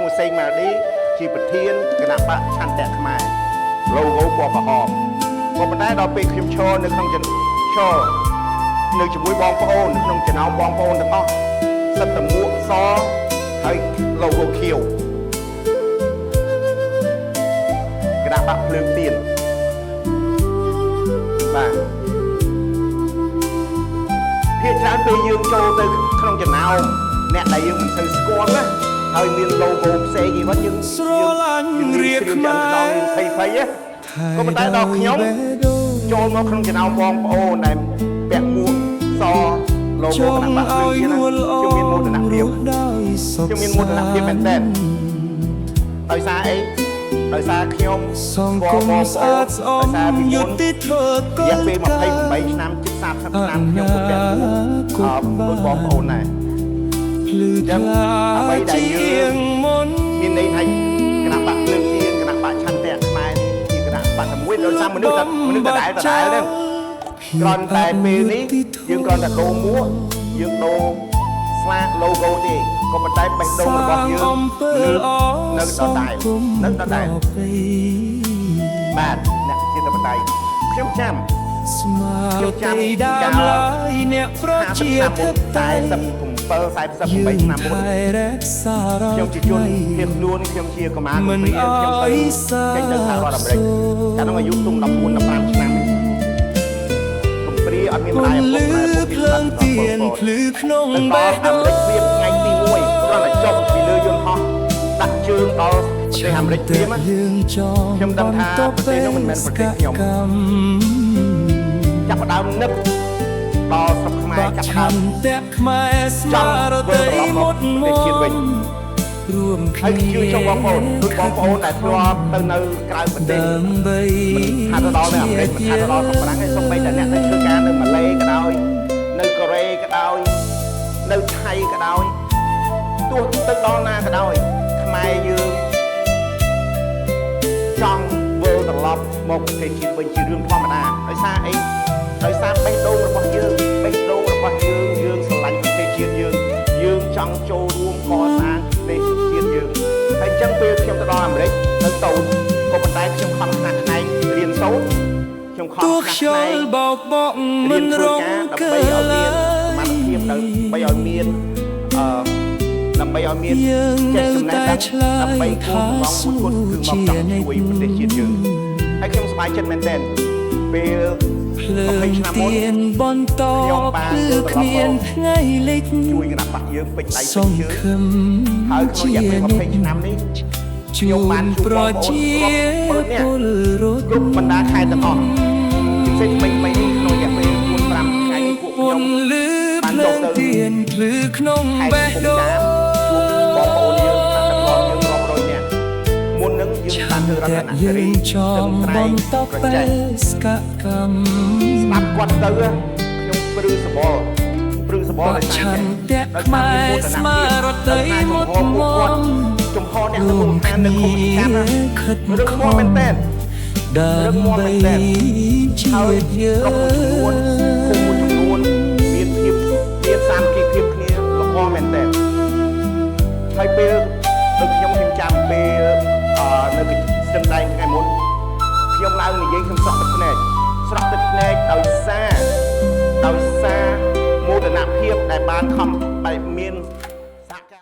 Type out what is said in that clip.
ឈ្មោះសេងម៉ាឌីជាប្រធានគណៈបកឆន្ទៈខ្មែរ logo ពណ៌ក្រហមក៏ប៉ុន្តែដល់ពេលខ្ញុំឈរនៅក្នុងនៅជាមួយបងប្អូនក្នុងចំណោមបងប្អូនទាំងអស់សិតតែមួកសហើយ logo ខៀវគណៈបកភ្លើងទៀនបាទភាគច្រើនពេលយើងចូលទៅក្នុងចំណោមអ្នកដែលយើងមិនសូវស្គាល់ណាហើយមាន logo ផ្សេងអីវិញយើងស្រឡាញ់រៀបខ្មែរភ័យក៏ប៉ុន្តែដល់ខ្ញុំចូលមកក្នុងចំណោមបងប្អូនដែលពាក់មួកស logo គណៈបកភ្លើងទៀនខ្ញុំមានមោទនភាពមែនទែនដោយសារអីដោយសារខ្ញុំស្គាល់បងប្អូនដោយសារពីមុនរយៈពេល28ឆ្នាំជិត30ឆ្នាំខ្ញុំក៏ពាក់មួកបងប្អូនដែរចឹងអ្វីដែលយើងមានន័យថាគណៈបកភ្លើងទៀនគណៈបកឆន្ទៈខ្មែរនេះជាគណៈបកមួយដោយសារមនុស្សដដែលហ្នឹងគ្រាន់តែពេលនេះយើងគ្រាន់តែដូរមួកយើងដូរស្លាក logo ទេក៏ប៉ុន្តែបេះដូងរបស់យើងនៅដដែលបាទអ្នកជាតបតៃខ្ញុំចាំកាលអ្នកប្រជាធិបតេយ្យ47 48ឆ្នាំមុនខ្ញុំជាជនភៀសខ្លួនខ្ញុំជាកម្មាធិបតីខ្ញុំចេញទៅសហរដ្ឋអាមេរិកកាលនោះអាយុទុំ14 15ឆ្នាំកំព្រាអត់មានម្ដាយឪពុកម្ដាយឪពុកភ្លើងទៀនភ្លឺក្នុងបេះដូងអាមេរិកព្រៀបថ្ងៃទី1គ្រាន់តែចុះពីលើយន្តហោះដាក់ជើងដល់ប្រទេសអាមេរិកព្រៀបខ្ញុំដឹងថាប្រទេសនោះមិនមែនប្រទេសខ្ញុំចាប់ផ្ដើមនឹកដល់ស្រុកខ្មែរចាប់ផ្ដើមតែខ្មែរស្មារតីមុតមកជាតិវិញរួមគ្នាហើយជួយចុះបងប្អូនដូចបងប្អូនដែលធ្លាប់ទៅនៅក្រៅប្រទេសមិនថាទៅដល់នៅអាមេរិកមិនថាទៅដល់បារាំងទេសូម្បីតែអ្នកទៅធ្វើការនៅម៉ាឡេក៏ដោយនៅកូរ៉េក៏ដោយនៅថៃក៏ដោយទោះទៅដល់ណាក៏ដោយខ្មែរយើងចង់វិលត្រឡប់មកប្រទេសជាតិវិញជារឿងធម្មតាដោយសារអីដោយសារបេះដូងរបស់យើងយើងស្រឡាញ់ប្រទេសជាតិយើងចង់ចូលរួមកសាងប្រទេសជាតិយើងហើយអញ្ចឹងពេលខ្ញុំទៅដល់អាមេរិកនៅតូចក៏ប៉ុន្តែខ្ញុំខំខ្នះខ្នែងរៀនសូត្រខ្ញុំខំខ្នះខ្នែងបោកបក់មិនរងកើឡើយដើម្បីឲ្យមានចេះចំណេះដឹងដើម្បីគូរងមួយគុណគឺមកចង់ជួយប្រទេសជាតិយើងហើយខ្ញុំសប្បាយចិត្តមែនទែនពេល20ឆ្នាំមុនបន្តគឺគ្មានថ្ងៃលេចជួយគណៈបកយើងពេញដៃពេញជើងហើយក្នុងរយៈពេល20ឆ្នាំនេះខ្ញុំបានជួបបងប្អូនគ្រប់បណ្ដាខេត្តទាំងអស់ពិសេសពេញនេះក្នុងរយៈពេល4-5ថ្ងៃនេះពួកខ្ញុំបានចូលទៅភ្លឺក្នុងបេះដូងបងប្អូនយើងថាទាំងអស់យើងរាប់រយនាក់មុននឹងយើងបានធ្វើរដ្ឋាភិបាលចំត្រែងប្រជែងស្កាកម្មស្ដាប់គាត់ទៅខ្ញុំព្រឺសបល់ដោយសារខ្មែរស្មារតីមុតមមចំហអ្នកទៅខាងនៅគុំកម្មរឿងមកមែនតើដើម្បីជាតិយើងគុំមួយចំនួនមានសាមគ្គីភាពគ្នាល្អមែនតើហើយពេលដូចខ្ញុំចាំពេលនៅស្ទឹងត្រែងថ្ងៃមុនខ្ញុំឡើងនិយាយខ្ញុំស្រក់ទឹកភ្នែកដោយសារមោទនភាពដែលបានខំបែបមាន